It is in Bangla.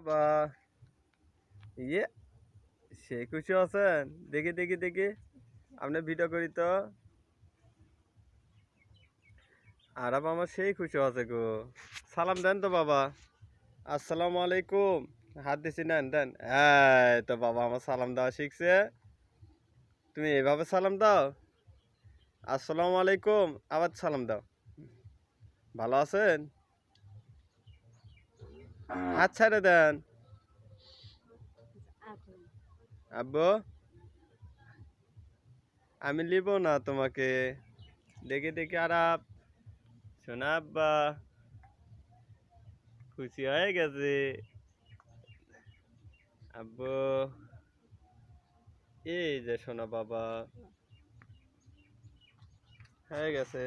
বাবা ইয়ে সেই খুশি আছেন? দেখি দেখি দেখি আপনি ভিডিও করি তো। আর আমার সেই খুশি আছে গো। সালাম দেন তো বাবা। আসসালামু আলাইকুম। হাত দিছি, নেন দেন। এই তো বাবা আমার সালাম দেওয়া শিখছে। তুমি এভাবে সালাম দাও? আসসালামু আলাইকুম, আবার সালাম দাও। ভালো আছেন? হাত ছেড়ে দেন। আব্বু আমি নিব না তোমাকে। দেখে দেখে আরাপ শোনা আব্বা খুশি হয়ে গেছে। আব্বু এই যে শোনা বাবা হয়ে গেছে।